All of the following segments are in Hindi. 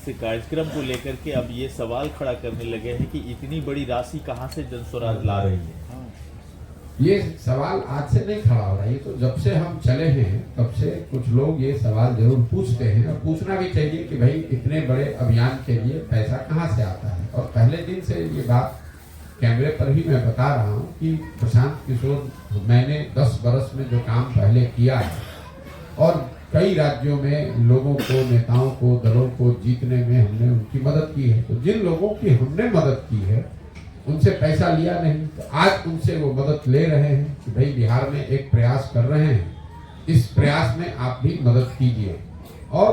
इस कार्यक्रम को लेकर के अब ये सवाल खड़ा करने लगे हैं कि इतनी बड़ी राशि कहां से जनस्वराज ला रही है। ये सवाल आज से नहीं खड़ा हो रहा है, ये तो जब से हम चले हैं तब से कुछ लोग ये सवाल जरूर पूछते हैं और पूछना भी चाहिए कि भाई इतने बड़े अभियान के लिए पैसा कहाँ से आता है। और पहले दिन से ये बात कैमरे पर ही मैं बता रहा हूँ कि प्रशांत किशोर, मैंने 10 बरस में जो काम पहले किया है और कई राज्यों में लोगों को, नेताओं को, दलों को जीतने में हमने उनकी मदद की है। तो जिन लोगों की हमने मदद की है उनसे पैसा लिया नहीं, तो आज उनसे वो मदद ले रहे हैं कि भाई बिहार में एक प्रयास कर रहे हैं, इस प्रयास में आप भी मदद कीजिए। और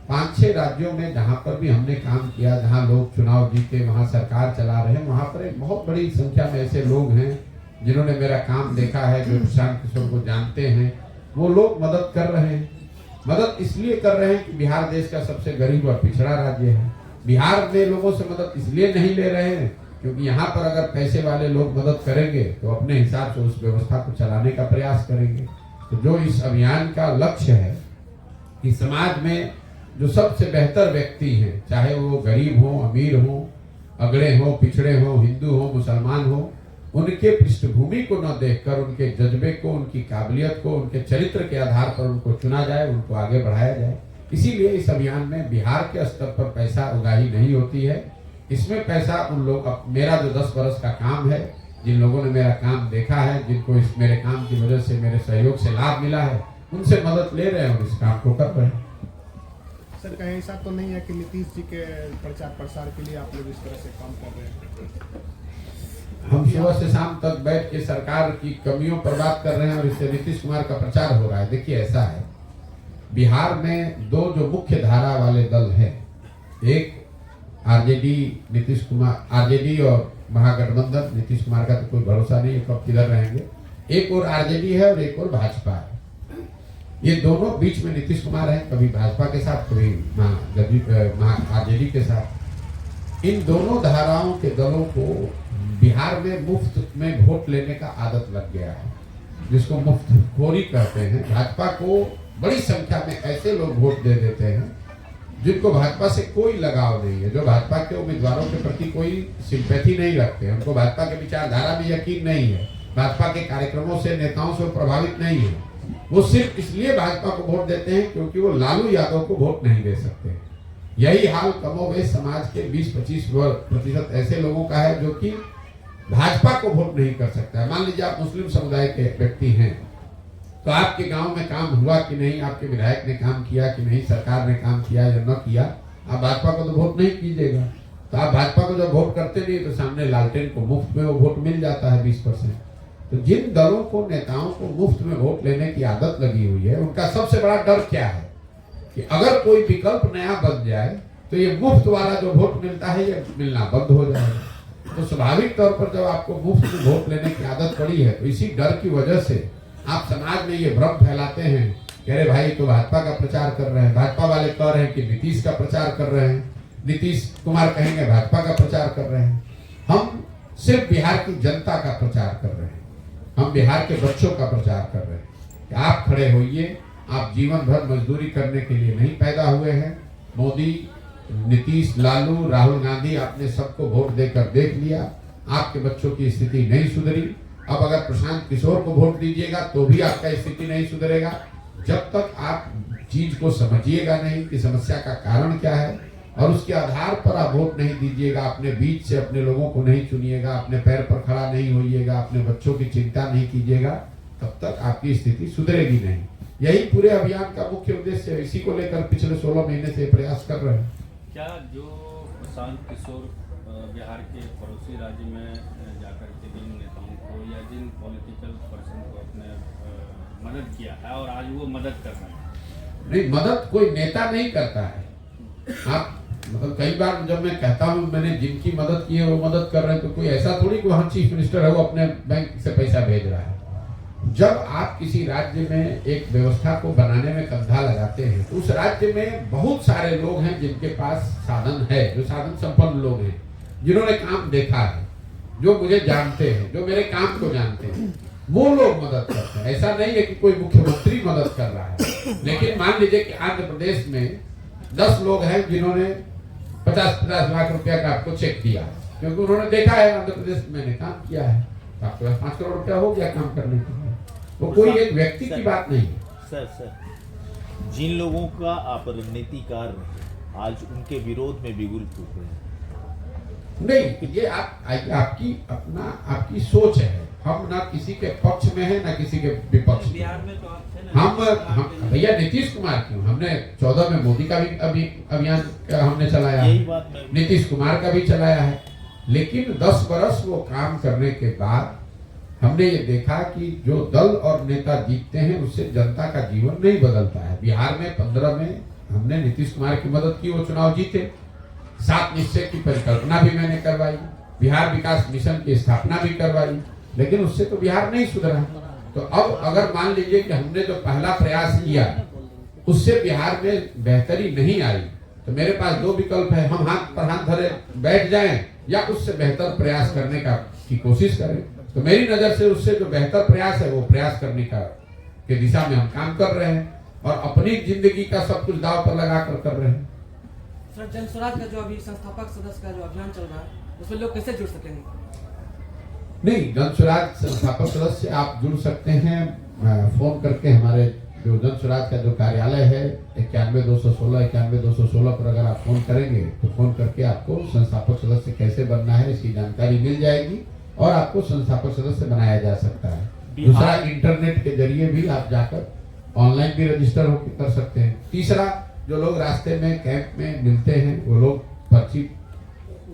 5-6 राज्यों में जहां पर भी हमने काम किया, जहां लोग चुनाव जीते, वहां सरकार चला रहे हैं, वहां पर एक बहुत बड़ी संख्या में ऐसे लोग हैं जिन्होंने मेरा काम देखा है, जो प्रशांत किशोर को जानते हैं, वो लोग मदद कर रहे हैं। मदद इसलिए कर रहे हैं कि बिहार देश का सबसे गरीब और पिछड़ा राज्य है। बिहार में लोगों से मदद इसलिए नहीं ले रहे हैं क्योंकि यहाँ पर अगर पैसे वाले लोग मदद करेंगे तो अपने हिसाब से उस व्यवस्था को चलाने का प्रयास करेंगे। तो जो इस अभियान का लक्ष्य है कि समाज में जो सबसे बेहतर व्यक्ति हैं, चाहे वो गरीब हो, अमीर हो, अगड़े हो, पिछड़े हो, हिंदू हो, मुसलमान हो, उनके पृष्ठभूमि को न देखकर उनके जज्बे को, उनकी काबिलियत को, उनके चरित्र के आधार पर उनको चुना जाए, उनको आगे बढ़ाया जाए। इसीलिए इस अभियान में बिहार के स्तर पर पैसा उगाही नहीं होती है। इसमें पैसा उन लोग, मेरा जो 10 बरस का काम है, जिन लोगों ने मेरा काम देखा है, जिनको इस मेरे काम की वजह से, मेरे सहयोग से लाभ मिला है, उनसे मदद ले रहे हैं और इस काम को कर रहे हैं। सर, कहीं ऐसा तो नहीं है कि नीतीश जी के प्रचार प्रसार के लिए आप लोग इस तरह से काम कर रहे हैं? हम सुबह से शाम तक बैठ के सरकार की कमियों पर बात कर रहे हैं और इससे नीतीश कुमार का प्रचार हो रहा है। देखिए, ऐसा है, बिहार में 2 जो मुख्य धारा वाले दल हैं, एक आरजेडी, नीतीश कुमार, आरजेडी और महागठबंधन, नीतीश कुमार का तो कोई भरोसा नहीं है कब किधर रहेंगे। एक और आरजेडी है और एक और भाजपा है। ये दोनों बीच में नीतीश कुमार है, कभी भाजपा के साथ, कभी आरजेडी के साथ। इन दोनों धाराओं के दलों को बिहार में मुफ्त में वोट लेने का आदत लग गया है, जिसको मुफ्तखोरी कहते हैं। भाजपा को बड़ी संख्या में ऐसे लोग वोट दे देते हैं जिनको भाजपा से कोई लगाव नहीं है, जो भाजपा के उम्मीदवारों के प्रति कोई सिंपैथी नहीं रखते हैं, उनको भाजपा के विचारधारा में यकीन नहीं है, भाजपा के कार्यक्रमों से, नेताओं से प्रभावित नहीं है। वो सिर्फ इसलिए भाजपा को वोट देते हैं क्योंकि वो लालू यादव को वोट नहीं दे सकते। यही हाल कमोबेश समाज के 20-25% ऐसे लोगों का है जो कि भाजपा को वोट नहीं कर सकता है। मान लीजिए आप मुस्लिम समुदाय के व्यक्ति हैं, तो आपके गांव में काम हुआ कि नहीं, आपके विधायक ने काम किया कि नहीं, सरकार ने काम किया या न किया, आप भाजपा को तो वोट नहीं कीजिएगा। तो आप भाजपा को जब वोट करते नहीं तो सामने लालटेन को मुफ्त में वो वोट मिल जाता है 20%। तो जिन दलों को, नेताओं को मुफ्त में वोट लेने की आदत लगी हुई है, उनका सबसे बड़ा डर क्या है कि अगर कोई विकल्प नया बन जाए तो ये मुफ्त वाला जो वोट मिलता है ये मिलना बंद हो जाएगा। तो स्वाभाविक तौर पर जब आपको मुफ्त में वोट लेने की आदत पड़ी है तो इसी डर की वजह से आप समाज में ये भ्रम फैलाते हैं कि अरे भाई तो भाजपा का प्रचार कर रहे हैं, भाजपा वाले कह रहे हैं कि नीतीश का प्रचार कर रहे हैं, नीतीश कुमार कहेंगे भाजपा का प्रचार कर रहे हैं। हम सिर्फ बिहार की जनता का प्रचार कर रहे हैं, हम बिहार के बच्चों का प्रचार कर रहे हैं कि आप खड़े होइए, आप जीवन भर मजदूरी करने के लिए नहीं पैदा हुए हैं। मोदी, नीतीश, लालू, राहुल गांधी, आपने सबको वोट देकर देख लिया, आपके बच्चों की स्थिति नहीं सुधरी। अब अगर प्रशांत किशोर को वोट दीजिएगा तो भी आपका स्थिति नहीं सुधरेगा। जब तक आप चीज को समझिएगा नहीं कि समस्या का कारण क्या है और उसके आधार पर आप वोट नहीं दीजिएगा, अपने बीच से अपने लोगों को नहीं चुनिएगा, अपने पैर पर खड़ा नहीं होइएगा, अपने बच्चों की चिंता नहीं कीजिएगा, तब तक आपकी स्थिति सुधरेगी नहीं। यही पूरे अभियान का मुख्य उद्देश्य है। इसी को लेकर पिछले 16 महीने से प्रयास कर रहे हैं। क्या जो प्रशांत किशोर बिहार के पड़ोसी राज्य में जाकर के जिन नेताओं को या जिन पॉलिटिकल पर्सन को अपने मदद किया है और आज वो मदद कर रहे हैं? नहीं, मदद कोई नेता नहीं करता है। आप मतलब कई बार जब मैं कहता हूँ मैंने जिनकी मदद की है वो मदद कर रहे हैं, तो कोई ऐसा थोड़ी कि वहाँ चीफ मिनिस्टर है वो अपने बैंक से पैसा भेज रहा है। जब आप किसी राज्य में एक व्यवस्था को बनाने में कंधा लगाते हैं तो उस राज्य में बहुत सारे लोग हैं जिनके पास साधन है, जो साधन संपन्न लोग हैं, जिन्होंने काम देखा है, जो मुझे जानते हैं, जो मेरे काम को जानते हैं, वो लोग मदद करते हैं। ऐसा नहीं है कि कोई मुख्यमंत्री मदद कर रहा है, लेकिन मान लीजिए कि आंध्र प्रदेश में 10 लोग हैं जिन्होंने 50-50 लाख रुपया का आपको चेक दिया, क्योंकि उन्होंने देखा है आंध्र प्रदेश में मैंने काम किया है, तो आपके पास 5 करोड़ रुपया हो गया काम करने के लिए। वो कोई एक व्यक्ति की बात नहीं है। सर जिन लोगों का आप रणनीतिकार रहे आज उनके विरोध में बिगुल फूक रहे हैं। नहीं, ये आपकी सोच है। हम ना किसी के पक्ष में है ना किसी के विपक्ष में। बिहार में तो आप थे ना, हम भैया नीतीश कुमार क्यों, हमने 14 में मोदी का भी अभी अभियान हमने चलाया यही है, बात मैं नीतीश कुमार का भी चलाया है, लेकिन 10 बरस वो काम करने के बाद हमने ये देखा कि जो दल और नेता जीतते हैं उससे जनता का जीवन नहीं बदलता है। बिहार में 15 में हमने नीतीश कुमार की मदद की, वो चुनाव जीते। 7 निश्चय की परिकल्पना भी मैंने करवाई, बिहार विकास मिशन की स्थापना भी करवाई, लेकिन उससे तो बिहार नहीं सुधरा। तो अब अगर मान लीजिए कि हमने जो पहला प्रयास किया उससे बिहार में बेहतरी नहीं आई, तो मेरे पास 2 विकल्प है, हम हाथ पर हाथ धरे बैठ जाएं या उससे बेहतर प्रयास करने की कोशिश करें। तो मेरी नजर से उससे जो बेहतर प्रयास है वो प्रयास करने के दिशा में हम काम कर रहे हैं और अपनी जिंदगी का सब कुछ दांव पर लगा कर रहे हैं। सर, जन स्वराज का जो अभी संस्थापक सदस्य का जो अभियान चल रहा है उसमें लोग कैसे जुड़ सकेंगे? नहीं, जन स्वराज संस्थापक सदस्य आप जुड़ सकते हैं फोन करके। हमारे जो जन स्वराज का जो कार्यालय है 91-216 पर अगर आप फोन करेंगे तो फोन करके आपको संस्थापक सदस्य कैसे बनना है इसकी जानकारी मिल जाएगी और आपको संस्थापक सदस्य बनाया जा सकता है। दूसरा, इंटरनेट के जरिए भी आप जाकर ऑनलाइन भी रजिस्टर होकर कर सकते हैं। तीसरा, जो लोग रास्ते में कैंप में मिलते हैं वो लोग पर्ची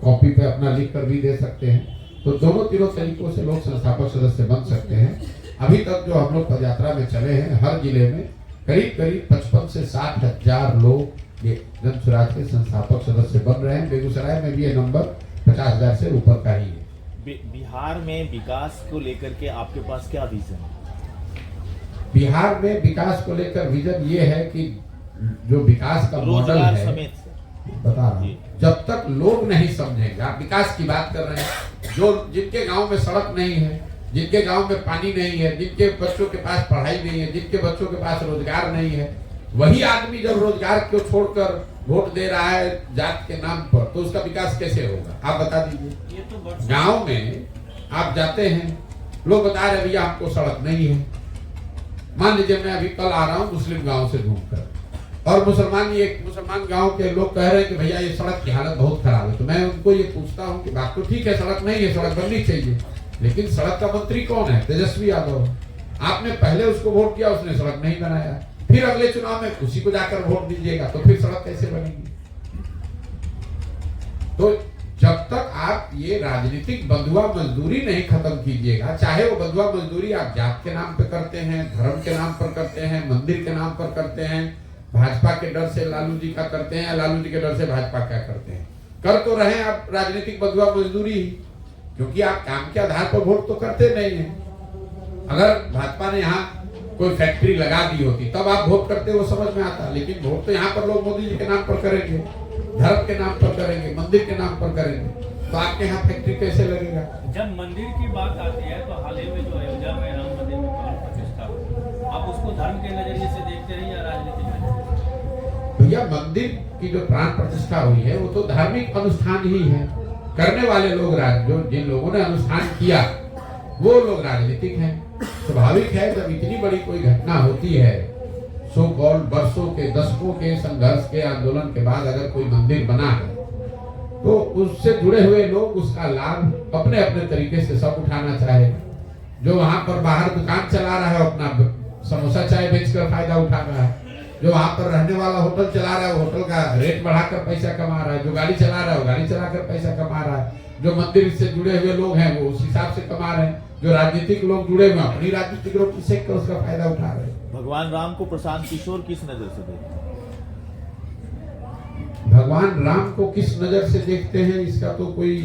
कॉपी पे अपना लिख कर भी दे सकते हैं। तो दोनों तीनों तरीकों से लोग संस्थापक सदस्य बन सकते हैं। अभी तक जो हम लोग पदयात्रा में चले हैं हर जिले में करीब 55 से 60 हजार लोग ये जन स्वराज के संस्थापक सदस्य बन रहे हैं। बेगूसराय में भी ये नंबर 50,000 से ऊपर का ही है। बिहार में विकास को लेकर के आपके पास क्या विजन है? बिहार में विकास को लेकर विजन ये है कि जो विकास का मॉडल है, समेत बता रहा हूँ, जब तक लोग नहीं समझेंगे, आप विकास की बात कर रहे हैं, जो जिनके गांव में सड़क नहीं है, जिनके गांव में पानी नहीं है, जिनके बच्चों के पास पढ़ाई नहीं है, जिनके बच्चों के पास रोजगार नहीं है, वही आदमी जब रोजगार को छोड़कर वोट दे रहा है जात के नाम पर, तो उसका विकास कैसे होगा? आप बता दीजिए। ये तो गांव में आप जाते हैं, लोग बता रहे भैया हमको सड़क नहीं है। मान लीजिए मैं अभी कल आ रहा हूँ मुस्लिम गांव से घूमकर और मुसलमान गांव के लोग कह रहे हैं कि भैया ये सड़क की हालत बहुत खराब है। तो मैं उनको ये पूछता हूँ कि बात तो ठीक है, सड़क नहीं है, सड़क बननी चाहिए, लेकिन सड़क का मंत्री कौन है? तेजस्वी यादव। आपने पहले उसको वोट किया, उसने सड़क नहीं बनाया, फिर अगले चुनाव में उसी को जाकर वोट दीजिएगा, तो फिर सड़क कैसे बनेगी? तो जब तक आप ये राजनीतिक बंधुआ मजदूरी नहीं खत्म कीजिएगा, चाहे वो बंधुआ मजदूरी आप जात के नाम पे करते हैं, धर्म के नाम पर करते हैं, मंदिर के नाम पर करते हैं, भाजपा के डर से लालू जी का करते हैं, लालू जी के डर से भाजपा क्या करते हैं, कर तो रहे आप राजनीतिक बंधुआ मजदूरी ही, क्योंकि आप काम के आधार पर वोट तो करते नहीं है। अगर भाजपा ने यहाँ कोई फैक्ट्री लगा दी होती तब आप वोट करते, वो समझ में आता, लेकिन वोट तो यहाँ पर लोग मोदी जी के नाम पर करेंगे, धर्म के नाम पर करेंगे, मंदिर के नाम पर करेंगे, तो आपके यहाँ फैक्ट्री कैसे लगेगा? जब मंदिर की बात आती है तो हाल ही में जो अयोध्या में राम मंदिर में प्राण प्रतिष्ठा हुई, आप उसको धर्म के नजरिए से देखते हैं या राजनीतिक नजरिए? भैया मंदिर की जो प्राण प्रतिष्ठा हुई है वो तो धार्मिक अनुष्ठान ही है। करने वाले लोग जो जिन लोगों ने अनुष्ठान किया वो लोग राजनीतिक हैं। स्वाभाविक है जब इतनी बड़ी कोई घटना होती है, सो कॉल्ड वर्षों के दशकों के संघर्ष के आंदोलन के बाद अगर कोई मंदिर बना है तो उससे जुड़े हुए लोग उसका लाभ अपने अपने तरीके से सब उठाना चाहे। जो वहां पर बाहर दुकान चला रहा है अपना समोसा चाय बेचकर फायदा उठा रहा है, जो वहां पर रहने वाला होटल चला रहा है होटल का रेट बढ़ाकर पैसा कमा रहा है, जो गाड़ी चला रहा है वो गाड़ी चलाकर पैसा कमा रहा है, जो मंदिर से जुड़े हुए लोग हैं वो उस हिसाब से कमा रहे हैं, जो राजनीतिक लोग जुड़े हुए अपनी राजनीतिक रोटी सेक कर उसका फायदा उठा रहे हैं। भगवान राम को प्रशांत किशोर किस नजर से देखते हैं? भगवान राम को किस नजर से देखते हैं इसका तो कोई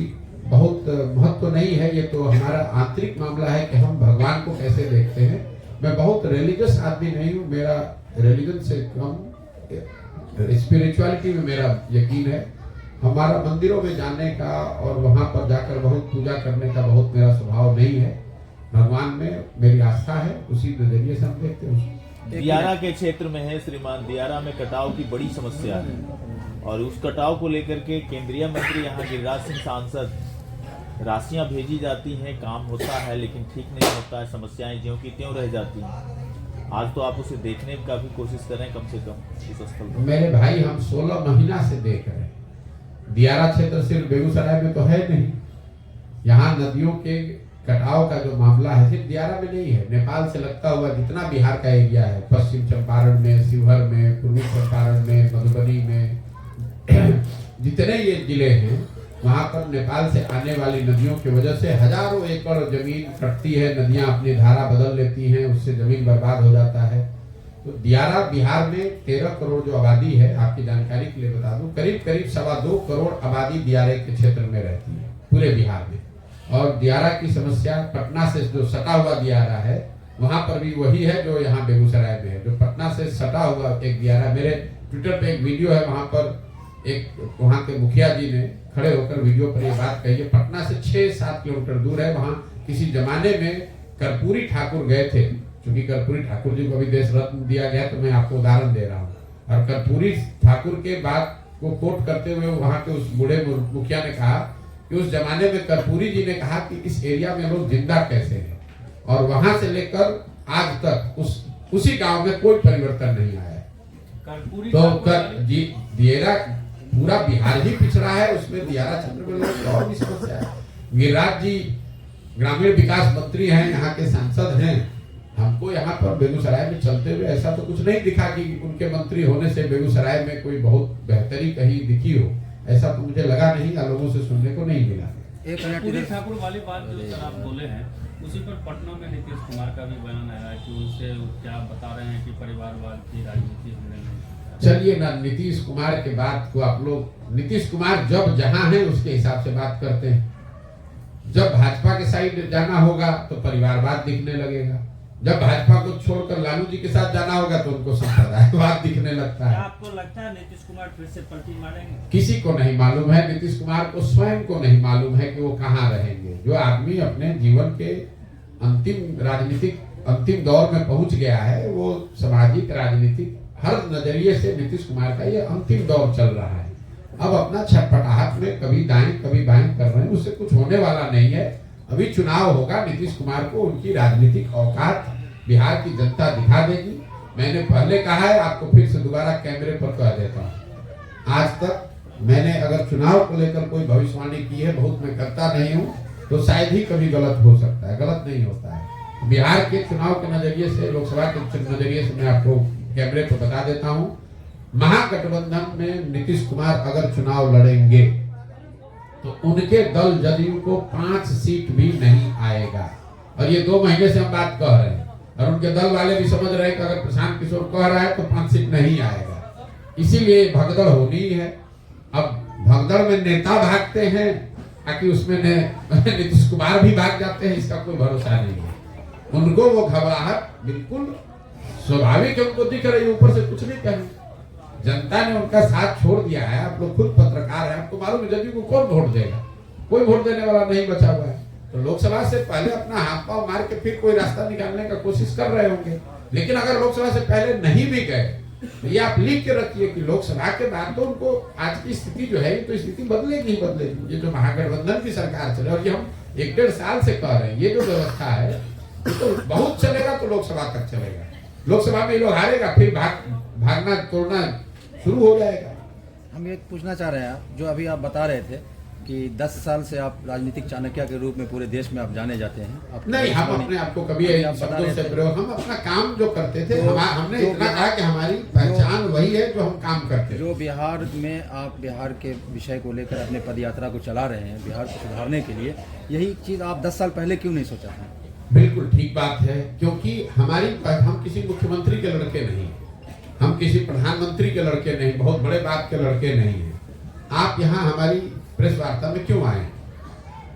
बहुत महत्व नहीं है। ये तो हमारा आंतरिक मामला है कि हम भगवान को कैसे देखते हैं। मैं बहुत रिलीजियस आदमी नहीं हूँ, मेरा रिलीजन से कम स्पिरिचुअलिटी में मेरा यकीन है। हमारा मंदिरों में जाने का और वहां पर जाकर बहुत पूजा करने का बहुत मेरा स्वभाव नहीं है। भगवान में मेरी आस्था है, उसी नजरिए से हम देखते हैं। दियारा के क्षेत्र में है श्रीमान, दियारा में कटाव की बड़ी समस्या है और उस कटाव को लेकर के केंद्रीय मंत्री यहाँ गिरिराज सिंह सांसद राशियां भेजी जाती हैं, काम होता है लेकिन ठीक नहीं होता है, समस्याएं ज्यों की त्यों रह जाती हैं। आज तो आप उसे देखने का भी कोशिश करें कम से कम इस स्थल पर। मेरे भाई हम 16 महीना से देख रहे हैं। दियारा क्षेत्र सिर्फ बेगूसराय में तो है नहीं, यहाँ नदियों के कटाव का जो मामला है सिर्फ दियारा में नहीं है, नेपाल से लगता हुआ जितना बिहार का एरिया है, पश्चिम चंपारण में, शिवहर में, पूर्वी चंपारण में, मधुबनी में, जितने ये जिले हैं वहां पर नेपाल से आने वाली नदियों की वजह से हजारों एकड़ जमीन कटती है, नदियां अपनी धारा बदल लेती हैं, उससे जमीन बर्बाद हो जाता है। तो दियारा बिहार में 13 करोड़ जो आबादी है, आपकी जानकारी के लिए बता दूं, करीब करीब 2.25 करोड़ आबादी दियारे के क्षेत्र में रहती है पूरे बिहार में। और दियारा की समस्या पटना से जो सटा हुआ दियारा है वहां पर भी वही है जो यहाँ बेगूसराय में है। जो पटना से सटा हुआ एक दियारा, मेरे ट्विटर पे एक वीडियो है, वहां पर एक वहां के मुखिया जी ने खड़े होकर वीडियो पर ये बात कही है। पटना से 6-7 किलोमीटर दूर है। वहां किसी जमाने में कर्पूरी ठाकुर गए थे, क्योंकि कर्पूरी ठाकुर जी को अभी देश रत्न दिया गया, तो मैं आपको उदाहरण दे रहा हूँ। और कर्पूरी ठाकुर के बात को कोट करते हुए वहां के उस बूढ़े मुखिया ने कहा कि उस जमाने में कर्पूरी जी ने कहा कि इस एरिया में लोग जिंदा कैसे हैं, और वहां से लेकर आज तक उसी गांव में कोई परिवर्तन नहीं आया। तो दियारा पूरा बिहार ही पिछड़ा है, उसमें दियारा क्षेत्र में लोग और भी समस्या है। गिरिराज जी ग्रामीण विकास मंत्री हैं, यहाँ के सांसद हैं। हमको यहाँ पर बेगूसराय में चलते हुए ऐसा तो कुछ नहीं दिखा कि उनके मंत्री होने से बेगूसराय में कोई बहुत बेहतरी कहीं दिखी हो, ऐसा तो मुझे लगा नहीं, या लोगों से सुनने को नहीं मिला। कर्पूरी ठाकुर वाली बात जो सर आप बोले हैं, उसी पर पटना में नीतीश कुमार का भी बयान आया है कि उनसे क्या बता रहे हैं कि परिवारवाद की राजनीति हमने नहीं। चलिए ना, नीतीश कुमार के बात को आप लोग, नीतीश कुमार जब जहां है उसके हिसाब से बात करते हैं। जब भाजपा के साइड जाना होगा तो परिवारवाद दिखने लगेगा, जब भाजपा को छोड़कर लालू जी के साथ जाना होगा तो उनको संप्रदायवाद दिखने लगता है। आपको लगता है नीतीश कुमार फिर से पलटी मारेंगे? किसी को नहीं मालूम है, नीतीश कुमार को स्वयं को नहीं मालूम है कि वो कहाँ रहेंगे। जो आदमी अपने जीवन के अंतिम दौर में पहुंच गया है, वो सामाजिक राजनीतिक हर नजरिए से नीतीश कुमार का ये अंतिम दौर चल रहा है। अब अपना छटपटाहट में कभी दाएं कभी बाएं कर रहे हैं, उससे कुछ होने वाला नहीं है। अभी चुनाव होगा, नीतीश कुमार को उनकी राजनीतिक औकात बिहार की जनता दिखा देगी। मैंने पहले कहा है, आपको फिर से दोबारा कैमरे पर कह देता हूँ, आज तक मैंने अगर चुनाव को लेकर कोई भविष्यवाणी की है, बहुत मैं करता नहीं हूँ, तो शायद ही कभी गलत हो सकता है, गलत नहीं होता है। बिहार के चुनाव के नजरिए से, लोकसभा के नजरिए से मैं आपको कैमरे पर बता देता हूं, महागठबंधन में नीतीश कुमार अगर चुनाव लड़ेंगे तो उनके दल जदयू को 5 सीट भी नहीं आएगा। और ये 2 महीने से हम बात कह रहे हैं, और उनके दल वाले भी समझ रहे हैं कि अगर प्रशांत किशोर कह रहा है तो 5 सीट नहीं आएगा। इसीलिए भगदड़ होनी है। अब भगदड़ में नेता भागते हैं, ताकि उसमें नीतीश कुमार भी भाग जाते हैं, इसका कोई भरोसा नहीं है। उनको वो घबराहट बिल्कुल स्वाभाविक है, उनको दिख रही है, ऊपर से कुछ नहीं कहें। जनता ने उनका साथ छोड़ दिया है। आप लोग खुद पत्रकार हैं, आपको मालूम है जदयू को कौन वोट देगा? कोई वोट देने वाला नहीं बचा हुआ है। तो लोकसभा से पहले अपना हाथ पांव मार के फिर कोई रास्ता निकालने का कोशिश कर रहे होंगे। लेकिन अगर लोकसभा से पहले नहीं भी गए तो ये आप लिख के रखिए कि लोकसभा के बाद तो उनको आज की स्थिति जो है, तो स्थिति बदलेगी ही बदलेगी। ये जो महागठबंधन की सरकार चले, और ये हम 1-1.5 साल से कह रहे हैं, ये जो व्यवस्था है तो बहुत चलेगा तो लोकसभा तक चलेगा। लोकसभा में लोग हारेगा, फिर भागना तोड़ना शुरू हो जाएगा। हम ये पूछना चाह रहे हैं, जो अभी आप बता रहे थे कि 10 साल से आप राजनीतिक चाणक्य के रूप में पूरे देश में आप जाने जाते हैं। नहीं, हम अपने आप को कभी शब्दों से प्रयोग, हम अपना काम जो करते थे, हमने इतना कहा कि हमारी पहचान वही है जो हम काम करते हैं। जो बिहार में आप बिहार के विषय को लेकर अपने पदयात्रा को चला रहे हैं, बिहार को सुधारने के लिए, यही चीज आप 10 साल पहले क्यों नहीं सोचा था? बिल्कुल ठीक बात है, क्योंकि हम किसी मुख्यमंत्री के लड़के नहीं, हम किसी प्रधानमंत्री के लड़के नहीं, बहुत बड़े बाप के लड़के नहीं हैं। आप यहाँ हमारी प्रेस वार्ता में क्यों आए?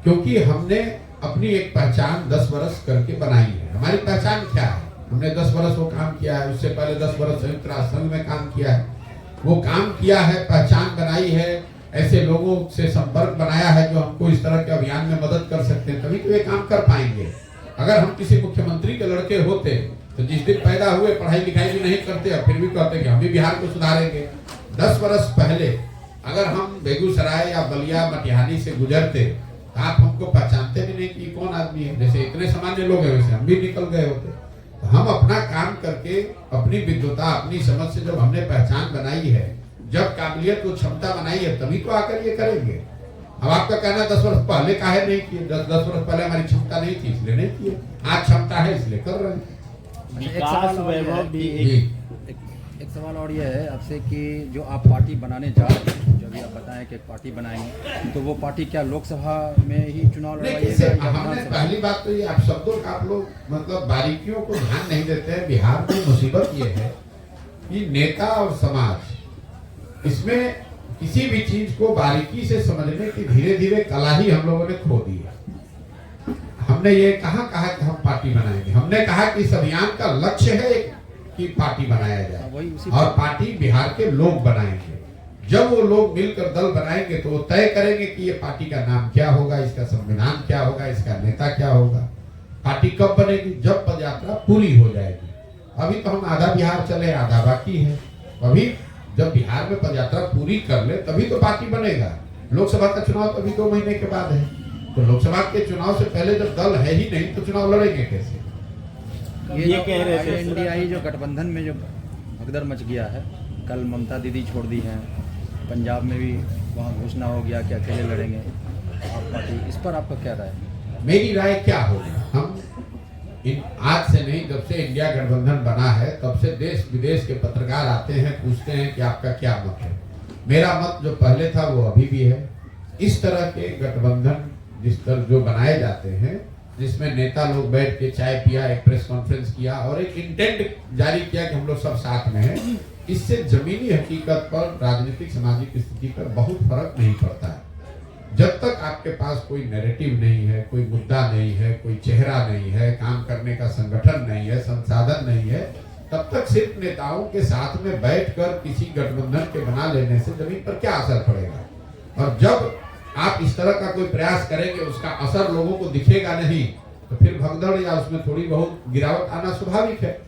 क्योंकि हमने अपनी एक पहचान 10 वर्ष करके बनाई है। हमारी पहचान क्या है? हमने 10 वर्ष वो काम किया है, उससे पहले 10 वर्ष संयुक्त राष्ट्र संघ में काम किया है। वो काम किया है, पहचान बनाई है, ऐसे लोगों से संपर्क बनाया है जो हमको इस तरह के अभियान में मदद कर सकते हैं, तभी तो ये काम कर पाएंगे। अगर हम किसी मुख्यमंत्री के लड़के होते तो जिस दिन पैदा हुए, पढ़ाई लिखाई भी नहीं करते, और फिर भी कहते कि हम भी बिहार को सुधारेंगे। 10 वर्ष पहले अगर हम बेगूसराय या बलिया मटिहानी से गुजरते तो आप हमको पहचानते भी नहीं कि कौन आदमी है। जैसे इतने सामान्य लोग हैं वैसे हम भी निकल गए होते। तो हम अपना काम करके अपनी विद्वता अपनी समझ से जब हमने पहचान बनाई है, जब काबिलियत को क्षमता बनाई है, तभी तो आकर ये करेंगे। अब आपका कहना 10 वर्ष पहले काहे नहीं किए? 10 वर्ष पहले हमारी क्षमता नहीं थी इसलिए नहीं किए, आज क्षमता है इसलिए कर रहे हैं। विकास वैभव भी एक सवाल और ये है आपसे कि जो आप पार्टी बनाने जा रहे हैं, जो अभी आप बताएं कि एक पार्टी बनाएंगे, तो वो पार्टी क्या लोकसभा में ही चुनाव लड़वाइएगा या हमने विधानसभा? पहली बात तो ये आप शब्दों का आप लोग मतलब बारीकियों को ध्यान नहीं देते हैं। बिहार में मुसीबत ये है कि नेता और समाज इसमें किसी भी चीज को बारीकी से समझने की धीरे धीरे कला ही हम लोगों ने खो दी है। हमने ये कहा कि हम पार्टी बनाएंगे, हमने कहा कि इस अभियान का लक्ष्य है कि पार्टी बनाया जाए और पार्टी बिहार के लोग बनाएंगे। जब वो लोग मिलकर दल बनाएंगे तो वो तय करेंगे कि ये पार्टी का नाम क्या होगा, इसका संविधान क्या होगा, इसका नेता क्या होगा। पार्टी कब बनेगी? जब पदयात्रा पूरी हो जाएगी। अभी तो हम आधा बिहार चले, आधा बाकी है। अभी जब बिहार में पदयात्रा पूरी कर ले तभी तो पार्टी बनेगा। लोकसभा का चुनाव तो अभी 2 महीने के बाद है, तो लोकसभा के चुनाव से पहले जब दल है ही नहीं तो चुनाव लड़ेंगे कैसे? ये कह रहे थे इंडियाई जो गठबंधन में जो भगदड़ मच गया है, कल ममता दीदी छोड़ दी हैं, पंजाब में भी वहाँ घोषणा हो गया कि अकेले लड़ेंगे आप पार्टी, इस पर आपका क्या राय है? मेरी राय क्या होगी? हम आज से नहीं, जब से इंडिया गठबंधन बना है तब से देश विदेश के पत्रकार आते हैं, पूछते हैं कि आपका क्या मत है। मेरा मत जो पहले था वो अभी भी है। इस तरह के गठबंधन जिस तरह जो बनाए जाते हैं, जिसमें नेता लोग बैठ के चाय पिया, एक प्रेस कॉन्फ्रेंस किया और एक इंटेंट जारी किया कि हम लोग सब साथ में हैं, इससे जमीनी हकीकत पर, राजनीतिक सामाजिक स्थिति पर बहुत फर्क नहीं पड़ता है। जब तक आपके पास कोई नैरेटिव नहीं है, कोई मुद्दा नहीं है, कोई चेहरा नहीं है, काम करने का संगठन नहीं है, संसाधन नहीं है, तब तक सिर्फ नेताओं के साथ में बैठकर किसी गठबंधन के बना लेने से जमीन पर क्या असर पड़ेगा। और जब आप इस तरह का कोई प्रयास करेंगे उसका असर लोगों को दिखेगा नहीं, तो फिर भगदड़ या उसमें थोड़ी बहुत गिरावट आना स्वाभाविक है।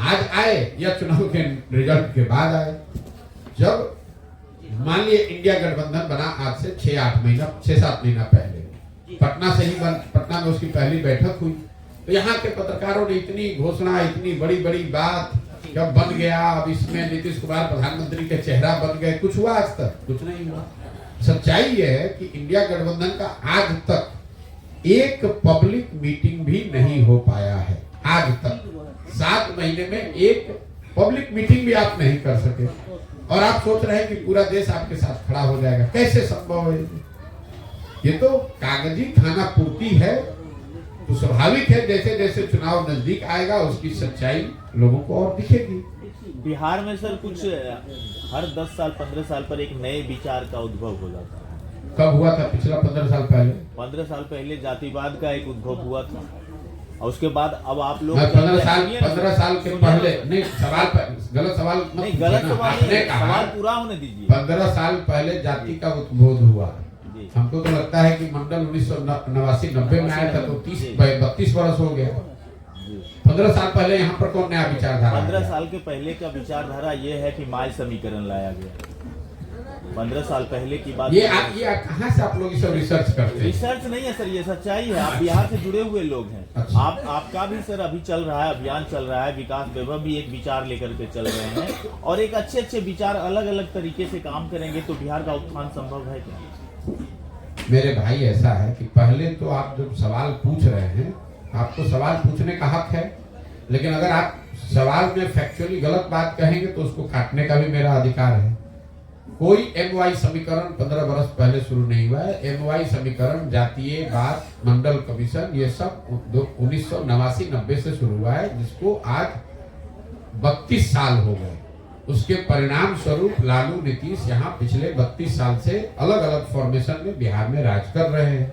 आज आए या चुनाव के रिजल्ट के बाद आए। जब मान लिए इंडिया गठबंधन बना आज से 6-7 महीना पहले, पटना से ही पटना में उसकी पहली बैठक हुई, तो यहाँ के पत्रकारों ने इतनी घोषणा, इतनी बड़ी बड़ी बात जब बन गया, अब इसमें नीतीश कुमार प्रधानमंत्री के चेहरा बन गए, कुछ हुआ? आज तक कुछ नहीं हुआ। सच्चाई यह है कि इंडिया गठबंधन का आज तक एक पब्लिक मीटिंग भी नहीं हो पाया है। आज तक 7 महीने में एक पब्लिक मीटिंग भी आप नहीं कर सके और आप सोच रहे हैं कि पूरा देश आपके साथ खड़ा हो जाएगा। कैसे संभव है? ये तो कागजी खाना पूर्ति है। तो स्वाभाविक है जैसे जैसे चुनाव नजदीक आएगा उसकी सच्चाई लोगों को और दिखेगी। बिहार में सर कुछ हर 10 साल 15 साल पर एक नए विचार का उद्भव हो जाता है। कब हुआ था? पिछला 15 साल पहले। 15 साल पहले जातिवाद का एक उद्भव हुआ था और उसके बाद अब आप लोग 15 साल के पहले नहीं, सवाल गलत सवाल मत नहीं, गलत सवाल आपने नहीं, कहा सवाल पूरा होने दीजिए। 15 साल पहले जाति का उद्भव हुआ। हमको तो लगता है कि मंडल 1989-90 में आया था तो 32 वर्ष हो गया। 15 साल पहले यहाँ पर कौन नया विचारधारा? 15 साल के पहले का विचारधारा ये है कि माय समीकरण लाया गया। 15 साल पहले की बात। ये कहाँ से आप लोग सब रिसर्च करते हैं? रिसर्च नहीं है सर, ये सच्चाई है। आप बिहार से जुड़े हुए लोग हैं। अच्छा। आपका भी सर अभी चल रहा है, अभियान चल रहा है। विकास वैभव भी एक विचार लेकर के चल रहे हैं और एक अच्छे विचार अलग अलग तरीके से काम करेंगे तो बिहार का उत्थान संभव है क्या? मेरे भाई ऐसा है कि पहले तो आप जब सवाल पूछ रहे हैं, आपको सवाल पूछने का हक है, लेकिन अगर आप सवाल में फैक्चुअली गलत बात कहेंगे तो उसको काटने का भी मेरा अधिकार है। कोई MY समीकरण 15 वर्ष पहले शुरू नहीं हुआ है। MY समीकरण, जातीय बात, मंडल कमीशन, ये सब 1989-90 से शुरू हुआ है, जिसको आज 32 साल हो गए। उसके परिणाम स्वरूप लालू नीतीश यहाँ पिछले 32 साल से अलग अलग फॉर्मेशन में बिहार में राज कर रहे हैं।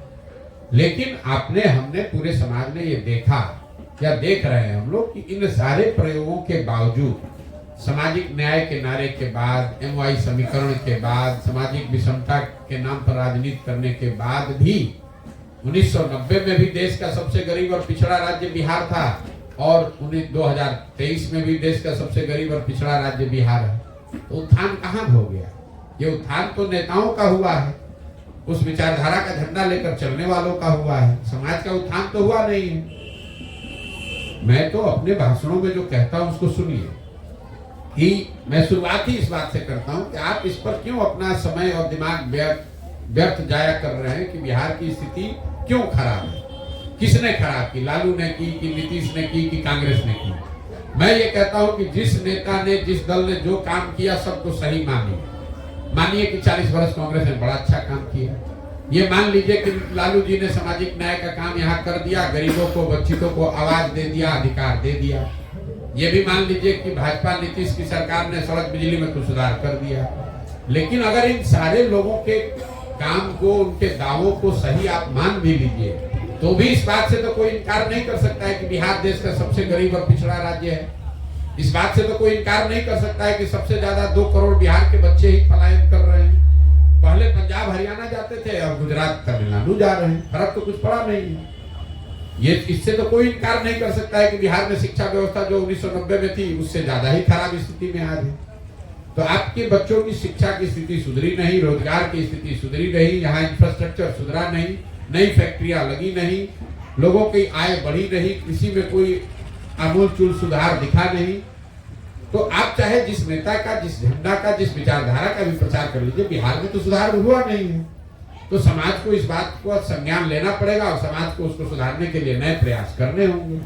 लेकिन हमने पूरे समाज ने ये देखा या देख रहे हैं हम लोग कि इन सारे प्रयोगों के बावजूद, सामाजिक न्याय के नारे के बाद, MY समीकरण के बाद, सामाजिक विषमता के नाम पर राजनीति करने के बाद भी 1990 में भी देश का सबसे गरीब और पिछड़ा राज्य बिहार था और 2023 में भी देश का सबसे गरीब और पिछड़ा राज्य बिहार है। तो उत्थान कहाँ हो गया? ये उत्थान तो नेताओं का हुआ है, उस विचारधारा का झंडा लेकर चलने वालों का हुआ है, समाज का उत्थान तो हुआ नहीं है। मैं तो अपने भाषणों में जो कहता हूं उसको सुनिए कि मैं शुरुआत ही इस बात से करता हूं कि आप इस पर क्यों अपना समय और दिमाग व्यर्थ जाया कर रहे हैं कि बिहार की स्थिति क्यों खराब है, किसने खराब की, लालू ने की कि नीतीश ने की कि कांग्रेस ने की। मैं ये कहता हूं कि जिस नेता ने, जिस दल ने जो काम किया सबको सही मानिए कि 40 वर्ष कांग्रेस ने बड़ा अच्छा काम किया। ये मान लीजिए कि लालू जी ने सामाजिक न्याय का काम यहाँ कर दिया, गरीबों को, वंचितों को आवाज दे दिया, अधिकार दे दिया। ये भी मान लीजिए कि भाजपा नीतीश की सरकार ने सड़क बिजली में कुछ सुधार कर दिया। लेकिन अगर इन सारे लोगों के काम को, उनके दावों को सही आप मान भी लीजिए, तो भी इस बात से तो कोई इनकार नहीं कर सकता है कि बिहार देश का सबसे गरीब और पिछड़ा राज्य है। इस बात से तो कोई इनकार नहीं कर सकता है कि सबसे ज्यादा 2 करोड़ बिहार के बच्चे ही पलायन कर रहे हैं। पहले पंजाब हरियाणा जाते थे, अब गुजरात तमिलनाडु जा रहे हैं, फर्क तो कुछ पड़ा नहीं है। ये इससे तो कोई इनकार नहीं कर सकता है कि बिहार में शिक्षा व्यवस्था जो 1990 में थी उससे ज्यादा ही खराब स्थिति में आज है। तो आपके बच्चों की शिक्षा की स्थिति सुधरी नहीं, रोजगार की स्थिति सुधरी नहीं, यहाँ इंफ्रास्ट्रक्चर सुधरा नहीं, नई फैक्ट्रियां लगी नहीं, लोगों की आय बढ़ी नहीं, कृषि में कोई आमूलचूल सुधार दिखा नहीं। तो आप चाहे जिस नेता का, जिस झंडा का, जिस विचारधारा का भी प्रचार कर लीजिए, बिहार में तो सुधार हुआ नहीं है। तो समाज को इस बात को संज्ञान लेना पड़ेगा और समाज को उसको सुधारने के लिए नए प्रयास करने होंगे।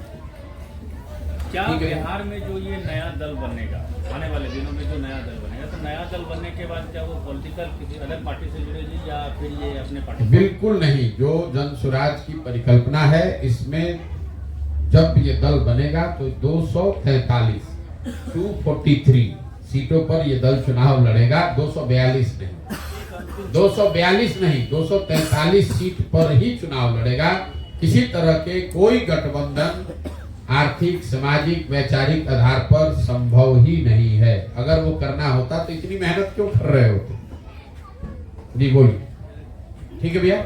क्या बिहार में जो ये नया दल बनेगा, आने वाले दिनों में जो नया दल बनेगा, तो नया दल बनने के बाद क्या वो पॉलिटिकल किसी अलग पार्टी से जुड़ेगी या फिर ये अपने पार्टी? बिल्कुल नहीं। जो जन स्वराज की परिकल्पना है, इसमें जब ये दल बनेगा तो 243 सीटों पर ये दल चुनाव लड़ेगा। 242 नहीं, 243 सीट पर ही चुनाव लड़ेगा। किसी तरह के कोई गठबंधन आर्थिक, सामाजिक, वैचारिक आधार पर संभव ही नहीं है। अगर वो करना होता तो इतनी मेहनत क्यों कर रहे होते? जी बोलिए। ठीक है भैया।